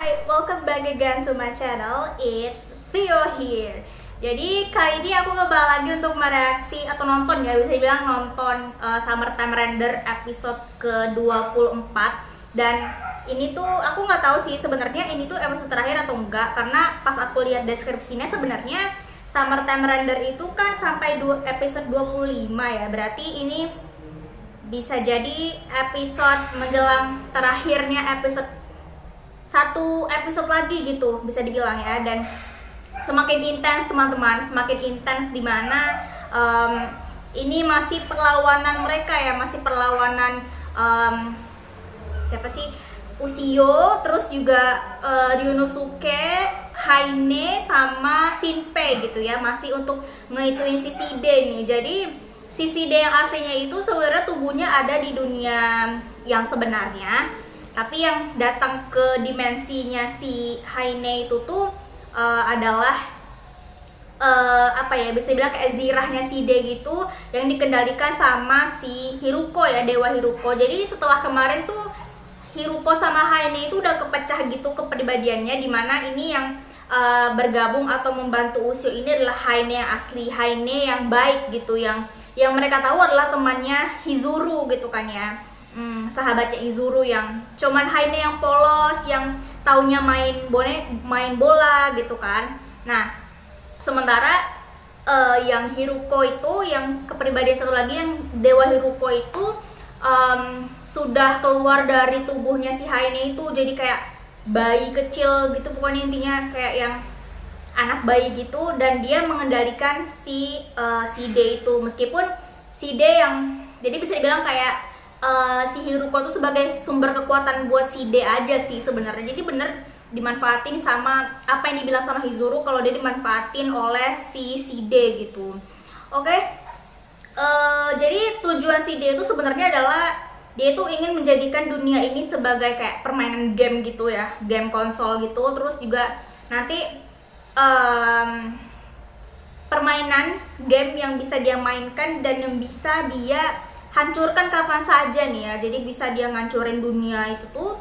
Hi, welcome back again to my channel. It's Theo here. Jadi kali ini aku ngebahas lagi untuk mereaksi atau nonton ya, bisa dibilang nonton Summertime Render episode ke-24. Dan ini tuh aku nggak tahu sih sebenarnya ini tuh episode terakhir atau enggak, karena pas aku lihat deskripsinya sebenarnya Summertime Render itu kan sampai episode 25 ya. Berarti ini bisa jadi episode menjelang terakhirnya episode satu episode lagi gitu bisa dibilang ya. Dan semakin intens teman-teman, semakin intens dimana ini masih perlawanan mereka ya, masih perlawanan siapa sih, Ushio, terus juga Ryunosuke, Haine sama Shinpei gitu ya, masih untuk ngehituin si Side nih. Jadi si Side yang aslinya itu sebenarnya tubuhnya ada di dunia yang sebenarnya, tapi yang datang ke dimensinya si Haine itu tuh adalah apa ya, bisa dibilang kayak zirahnya Side gitu, yang dikendalikan sama si Hiruko ya, dewa Hiruko. Jadi setelah kemarin tuh Hiruko sama Haine itu udah kepecah gitu kepribadiannya, dimana ini yang bergabung atau membantu Ushio ini adalah Haine yang asli, Haine yang baik gitu, yang mereka tahu adalah temannya Hizuru gitu kan ya. Sahabatnya Izuru, yang cuman Haine yang polos, yang taunya main bola gitu kan. Nah, sementara yang Hiruko itu, yang kepribadian satu lagi yang dewa Hiruko itu sudah keluar dari tubuhnya si Haine itu, jadi kayak bayi kecil gitu pokoknya, intinya kayak yang anak bayi gitu, dan dia mengendalikan si Side itu. Meskipun Side yang, jadi bisa dibilang kayak si Hiruko tuh sebagai sumber kekuatan buat Side aja sih sebenarnya. Jadi bener dimanfaatin sama apa yang dibilang sama Hizuru, kalau dia dimanfaatin oleh si Side gitu. Oke. Jadi tujuan Side itu sebenarnya adalah dia itu ingin menjadikan dunia ini sebagai kayak permainan game gitu ya, game konsol gitu. Terus juga nanti permainan game yang bisa dia mainkan dan yang bisa dia hancurkan kapan saja nih ya. Jadi bisa dia ngancurin dunia itu tuh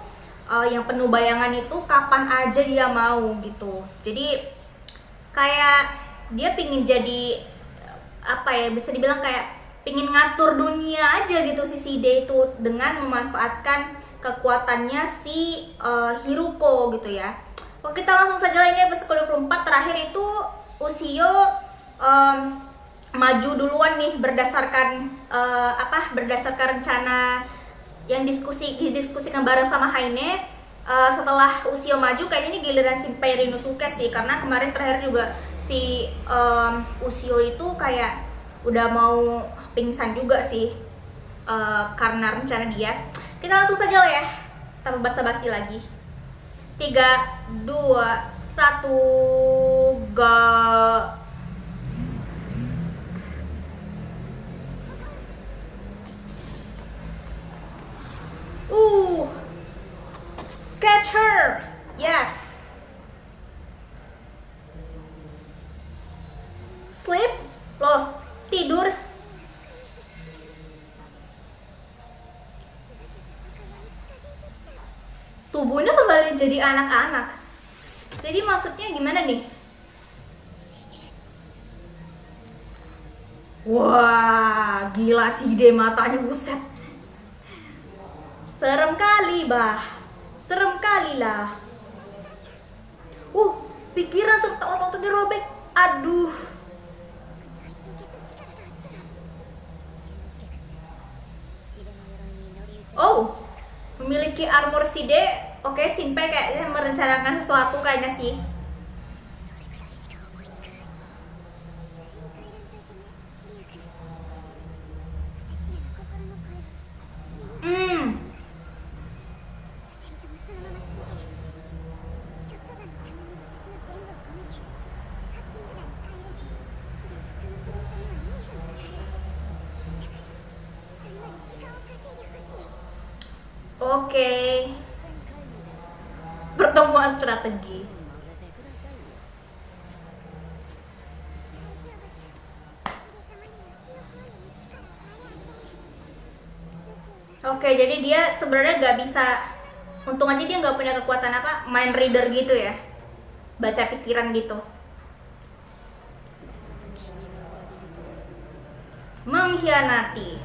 yang penuh bayangan itu kapan aja dia mau gitu. Jadi kayak dia pingin jadi apa ya, bisa dibilang kayak pingin ngatur dunia aja gitu si Side itu, dengan memanfaatkan kekuatannya si Hiruko gitu ya. Oke, kita langsung saja lah, ini episode ke-24 terakhir itu Ushio maju duluan nih berdasarkan berdasarkan rencana yang didiskusikan bareng sama Haine. Setelah Ushio maju, kayaknya ini giliran Shinpei Ryunosuke sih, karena kemarin terakhir juga si Ushio itu kayak udah mau pingsan juga sih karena rencana dia. Kita langsung saja lah ya, tanpa basa-basi lagi. 3, 2, 1, go. Catch her. Yes. Sleep. Loh, tidur. Tubuhnya kembali jadi anak-anak. Jadi maksudnya gimana nih? Wah, gila sih Side, matanya buset. Serem kali, bah. Serem kali lah. Pikiran serta otot dirobek. Aduh. Oh, memiliki armor Side. Oke, Shinpei kayaknya merencanakan sesuatu kayaknya sih. Oke. Pertemuan strategi. Oke, jadi dia sebenarnya nggak bisa Untung aja dia nggak punya kekuatan apa, mind reader gitu ya, baca pikiran gitu. Mengkhianati.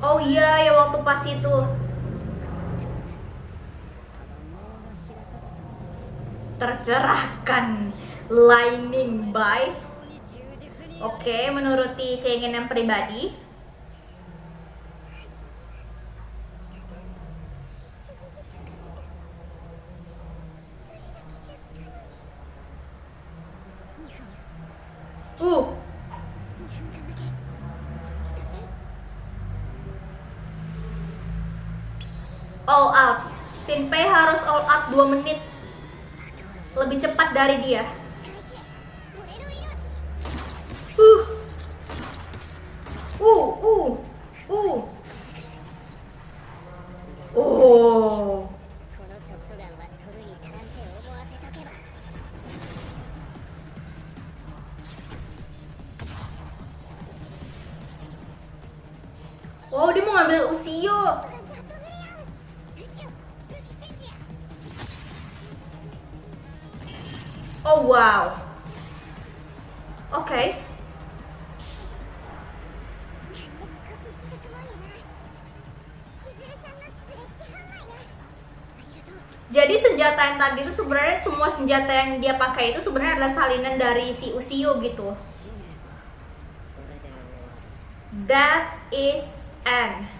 Oh iya ya, waktu pas itu tercerahkan lightning by. Oke, menuruti keinginan pribadi. All out. Shinpei harus all out 2 menit. Lebih cepat dari dia. Uh. Oh. Oh, dia mau ngambil Ushio. Oh wow. Oke. Jadi senjata yang tadi itu sebenarnya semua senjata yang dia pakai itu sebenarnya adalah salinan dari si Ushio gitu. Death is end.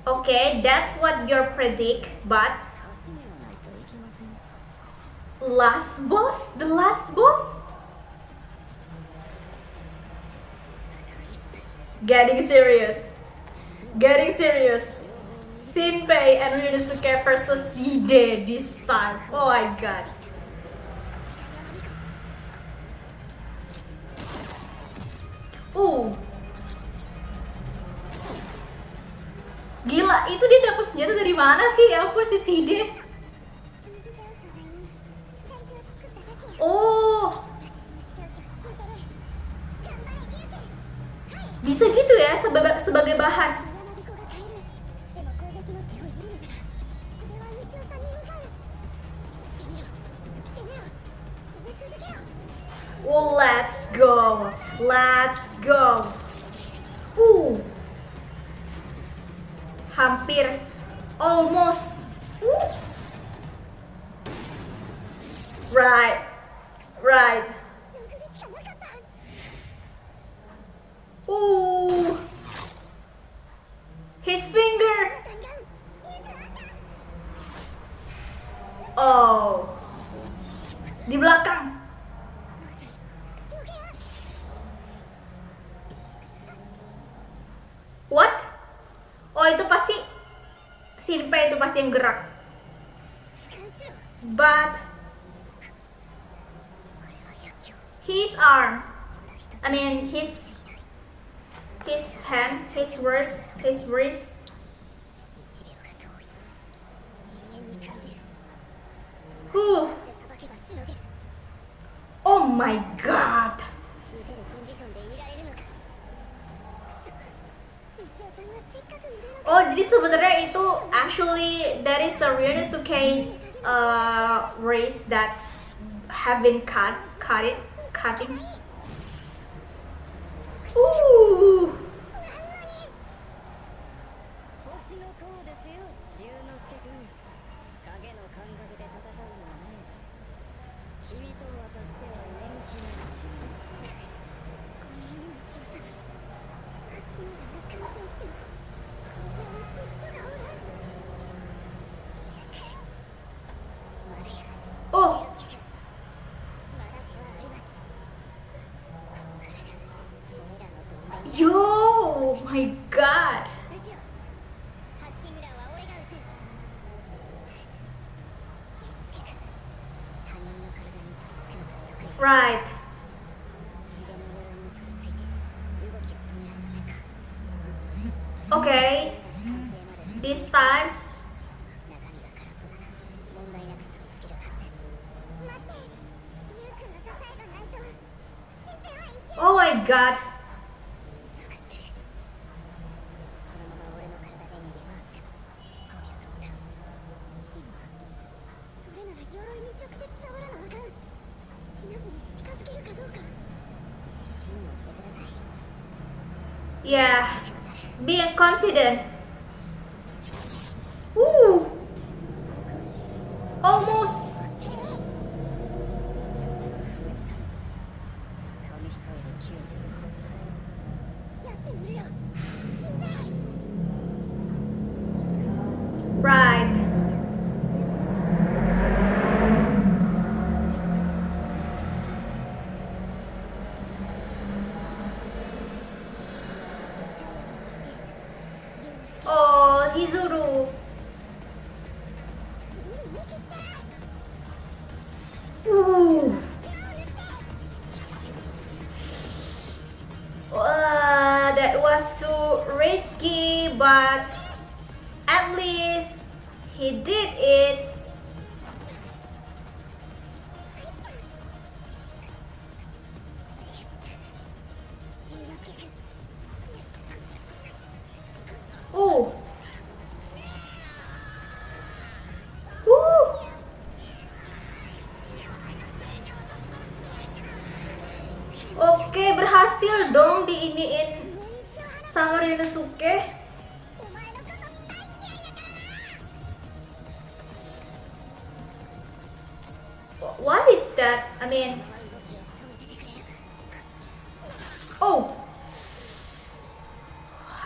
Okay, that's what you predict, but last boss, the last boss. Getting serious. Shinpei and Ryunosuke versus Hide this time. Oh my god. Gila, itu dia dapet senjata dari mana sih? Ya ampun, si Hide. Oh. Bisa gitu ya sebagai bahan. Oh, let's go. Hampir. Almost. Right. His finger. Oh. Di belakang. What? Oh, itu pasti Shinpei, itu pasti yang gerak. But his arm, I mean his hand, his wrist. Oh my god. Oh, jadi sebenarnya itu actually that is a Ryunosuke's race that have been cutting. Ooh. Oh. Yo, oh my god. Right. Okay. This time. Oh, my god. Yeah, being confident. Almost. Right. Oh, Hizuru. That was too risky, but at least he did it. Ooh. Oke, berhasil dong diiniin sama Ryunosuke. What is that? I mean, oh,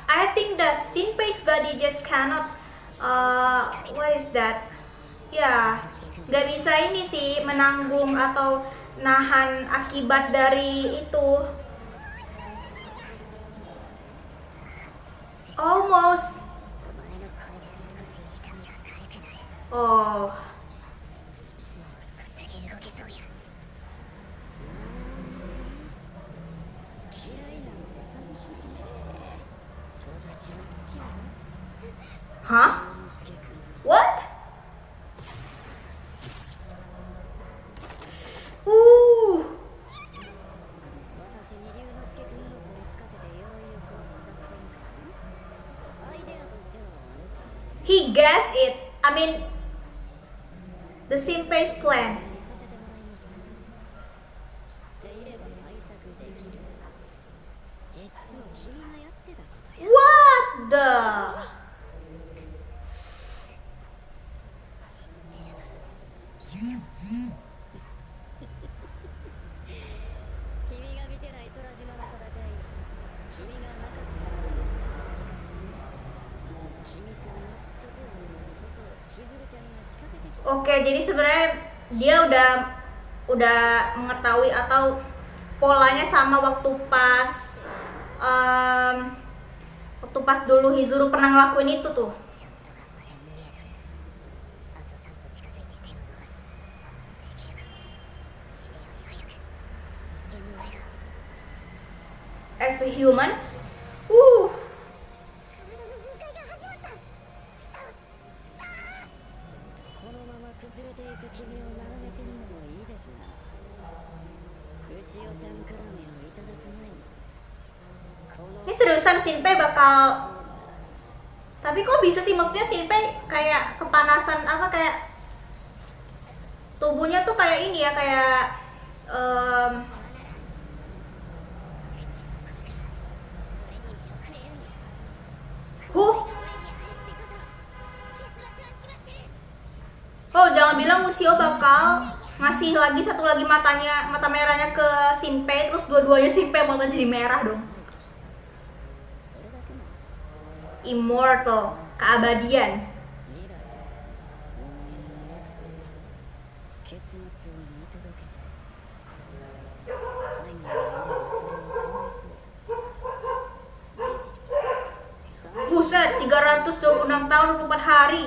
I think that Shinpei's body just cannot. What is that? Ya, nggak bisa ini sih menanggung atau nahan akibat dari itu. Almost. Oh. Hah? What? He guessed it. I mean, the Shinpei's plan. What the? Oke, jadi sebenarnya dia udah mengetahui atau polanya sama waktu pas dulu Hizuru pernah ngelakuin itu tuh. As a human, ini seriusan Shinpei bakal. Tapi kok bisa sih, maksudnya Shinpei kayak kepanasan apa, kayak tubuhnya tuh kayak ini ya, kayak Oh, jangan bilang Ushio bakal ngasih lagi satu lagi mata merahnya ke Shinpei, terus dua-duanya Shinpei matanya jadi merah dong. Immortal, keabadian. Buset, 326 tahun 24 hari.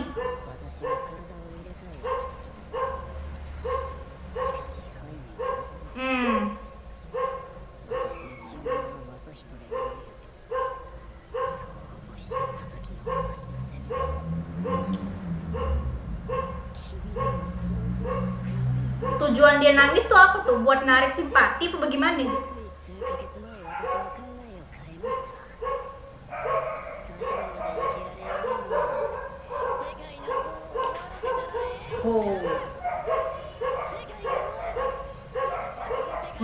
Tujuan dia nangis tuh apa tuh? Buat narik simpati apa bagaimana?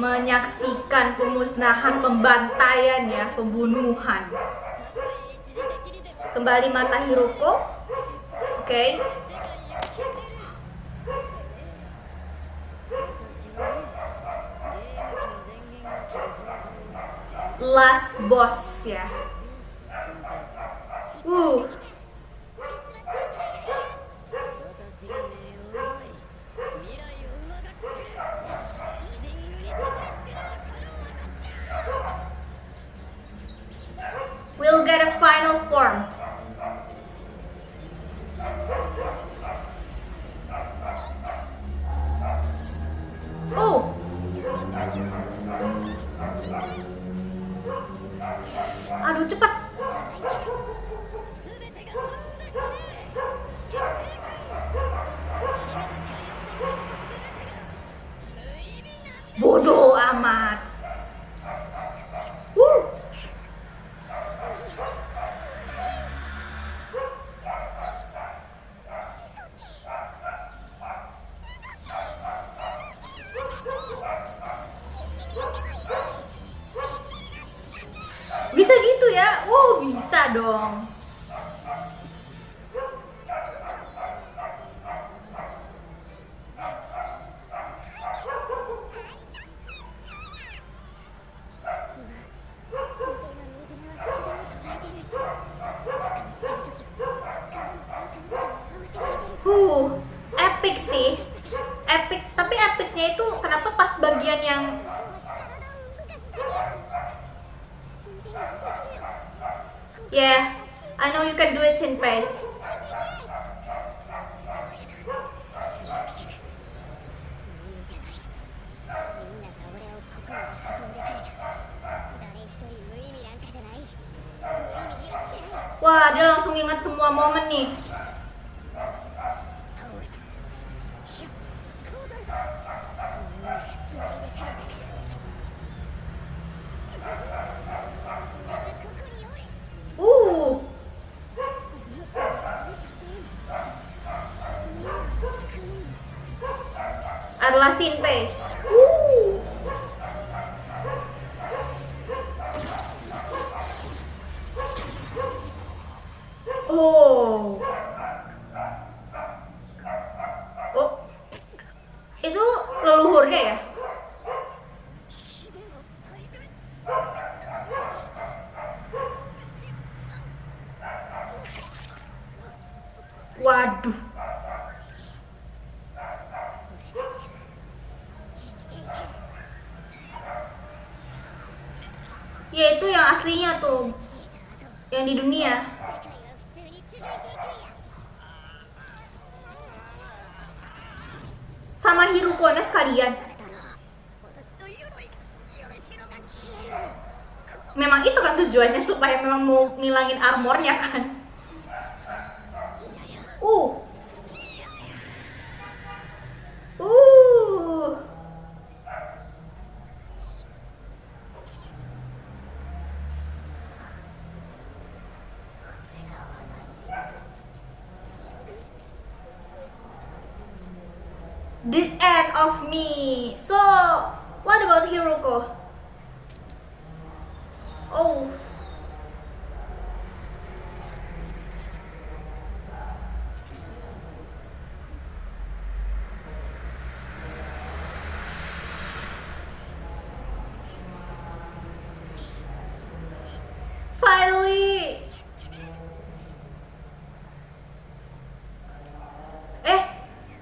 menyaksikan pemusnahan, pembantaian ya, pembunuhan. Kembali mata Hiruko. Oke. Last boss ya. We'll get a final form. Oh. Aduh, cepat. Bodoh amat. Bisa gitu ya? Bisa dong. Epic sih. Epic, tapi epicnya itu kenapa pas bagian yang Yeah, I know you can do it, Shinpei. Wah, dia langsung ingat semua momen nih. Adalah Shinpei. Itu leluhurnya ya? Waduh. Ya itu yang aslinya tuh, yang di dunia. Sama Hiruko-nya sekalian. Memang itu kan tujuannya, supaya memang mau ngilangin armornya kan. The end of me. So, what about Hiruko? Finally.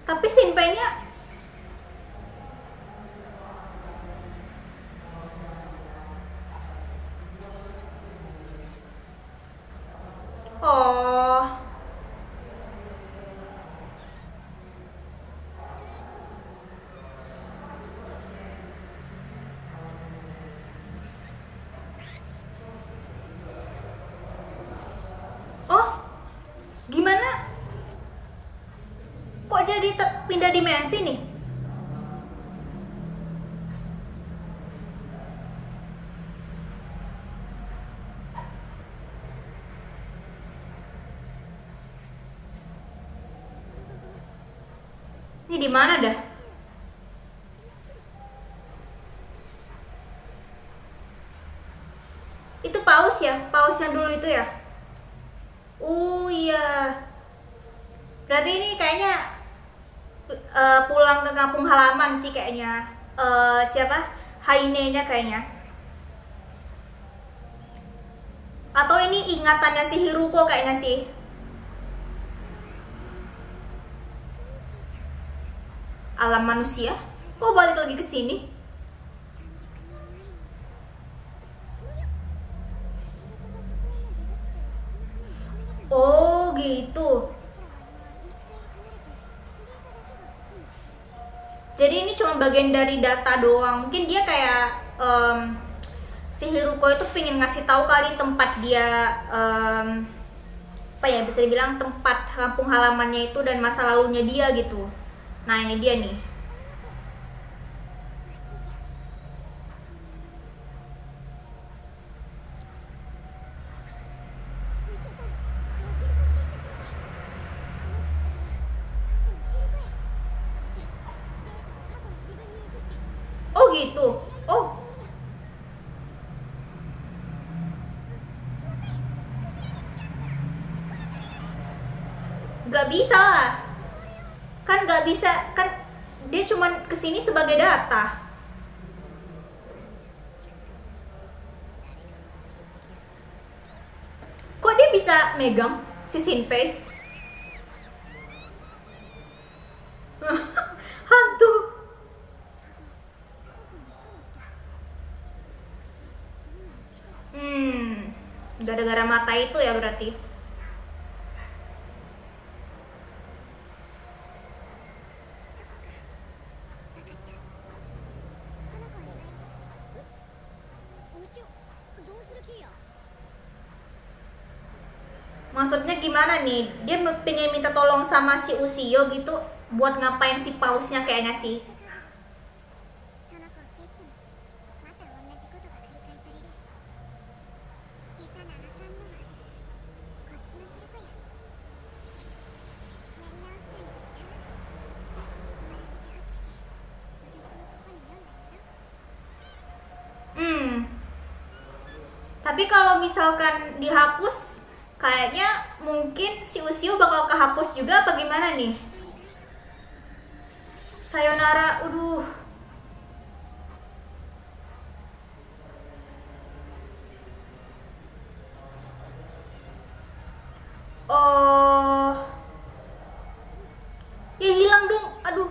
Tapi Shinpei-nya gimana? Kok jadi pindah dimensi nih? Ini di mana dah? paus ya? Paus yang dulu itu ya? Oh iya. Berarti ini kayaknya pulang ke kampung halaman sih kayaknya. Siapa? Haine-nya kayaknya. Atau ini ingatannya si Hiruko kayaknya sih. Alam manusia? Kok balik lagi ke sini? Oh gitu. Jadi ini cuma bagian dari data doang. Mungkin dia kayak si Hiruko itu pengen ngasih tahu kali tempat dia apa ya, bisa dibilang tempat kampung halamannya itu dan masa lalunya dia gitu. Nah ini dia nih. Oh gitu. Oh, nggak bisa lah. Kan nggak bisa, kan dia cuman kesini sebagai data. Kok dia bisa megang si Shinpei? Hantu. Hmm, gara-gara mata itu ya berarti. Maksudnya gimana nih? Dia pengen minta tolong sama si Ushio gitu buat ngapain si pausnya kayaknya sih. Hmm, tapi kalau misalkan dihapus, kayaknya mungkin si Ushio bakal kehapus juga apa gimana nih? Sayonara, aduh. Oh, ya hilang dong, aduh.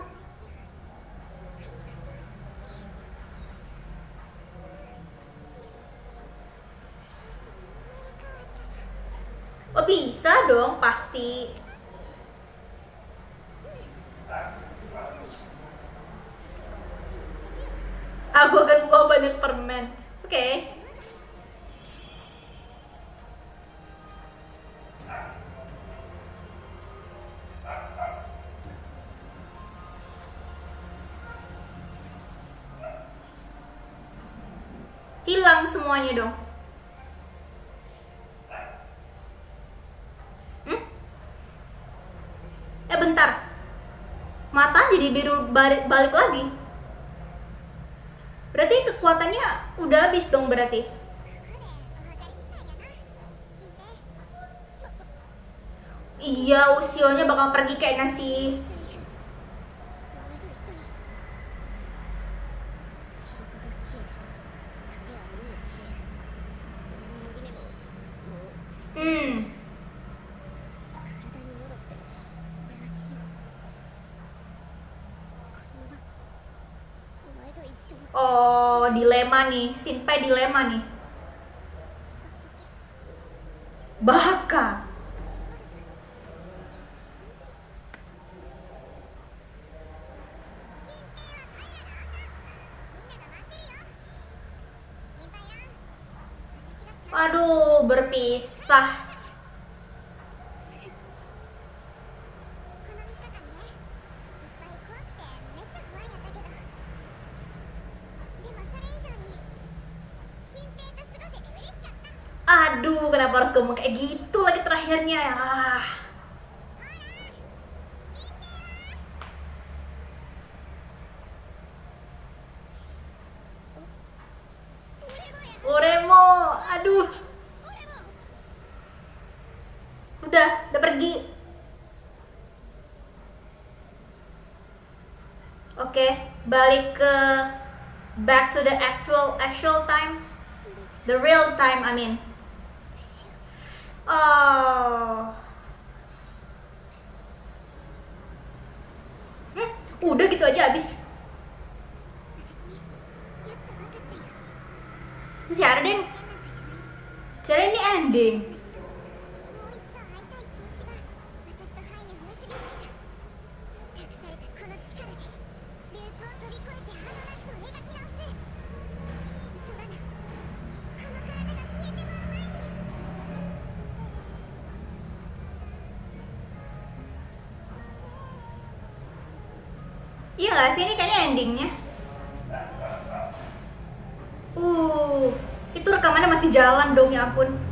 Oh bisa dong, pasti. Aku akan bawa banyak permen. Oke. Hilang semuanya dong. Hmm? Bentar. Mata jadi biru balik lagi. Berarti kekuatannya udah habis dong berarti. Iya, usionya bakal pergi kayak nasi. Hmm. Oh, dilema nih. Shinpei dilema nih. Baka. Aduh, berpisah. Aduh, kenapa harus ngomong kayak gitu lagi terakhirnya ya? Oremo, aduh. balik ke back to the actual time, the real time I mean. Oh, udah gitu aja habis. Masih ada deh. Kira ini ending. Iya gak sih, ini kayaknya endingnya. Itu rekamannya masih jalan dong, ya ampun.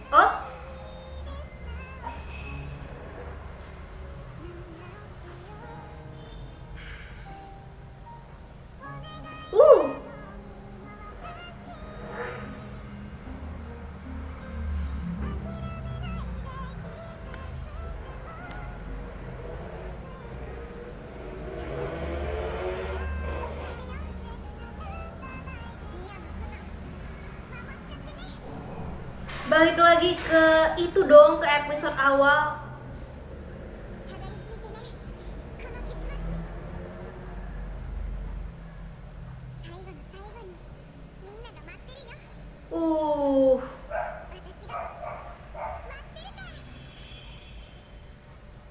Oh, uh, balik lagi ke itu dong, ke episode awal.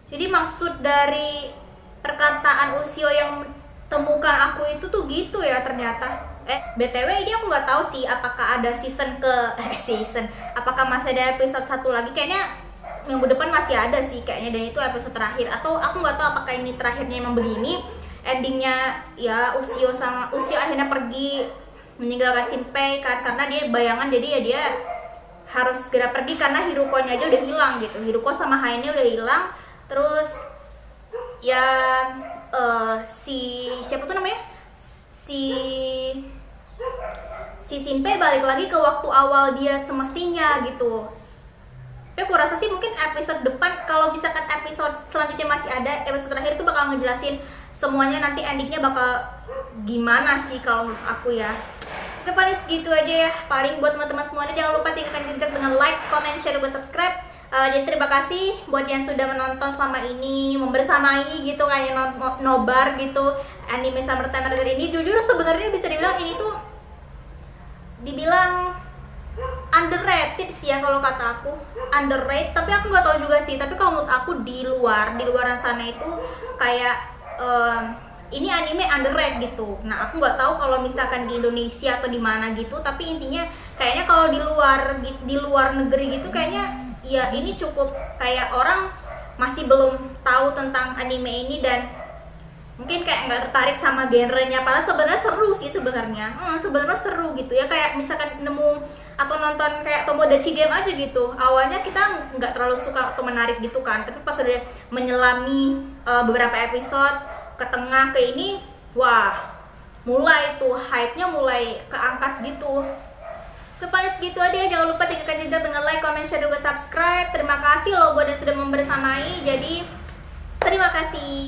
Jadi maksud dari perkataan Ushio yang temukan aku itu tuh gitu ya ternyata. BTW ini aku nggak tahu sih apakah ada season ke apakah masih ada episode 1 lagi. Kayaknya minggu depan masih ada sih kayaknya, dan itu episode terakhir, atau aku nggak tahu apakah ini terakhirnya emang begini endingnya ya. Ushio akhirnya pergi meninggalkan Shinpei kan, karena dia bayangan, jadi ya dia harus segera pergi karena Hiruko-nya aja udah hilang gitu. Hiruko sama Haine udah hilang. Terus ya si siapa tuh namanya, si Shinpei balik lagi ke waktu awal dia semestinya gitu. Tapi aku rasa sih mungkin episode depan, kalau misalkan episode selanjutnya masih ada, episode terakhir itu bakal ngejelasin semuanya, nanti endingnya bakal gimana sih kalau menurut aku ya. Oke, paling segitu aja ya. Paling buat teman-teman semuanya, jangan lupa tinggalkan jejak dengan like, comment, share, dan subscribe. Jadi terima kasih buat yang sudah menonton selama ini, membersamai gitu, kayak nobar gitu anime Summer Time Raider ini. Jujur sebenarnya bisa dibilang ini tuh dibilang underrated sih ya, kalau kata aku underrated, tapi aku nggak tahu juga sih. Tapi kalau menurut aku di luar sana itu kayak ini anime underrated gitu. Nah, aku nggak tahu kalau misalkan di Indonesia atau di mana gitu, tapi intinya kayaknya kalau di luar negeri gitu kayaknya ya ini cukup kayak orang masih belum tahu tentang anime ini, dan mungkin kayak nggak tertarik sama genrenya. Padahal sebenarnya seru sih sebenarnya seru gitu ya. Kayak misalkan nemu atau nonton kayak Tomodachi Game aja gitu, awalnya kita nggak terlalu suka atau menarik gitu kan, tapi pas udah menyelami beberapa episode ke tengah ke ini, wah, mulai tuh hype-nya mulai keangkat gitu. Paling segitu aja, jangan lupa tinggalkan jejak dengan like, comment, share, dan subscribe. Terima kasih loh buat yang sudah membersamai. Jadi terima kasih.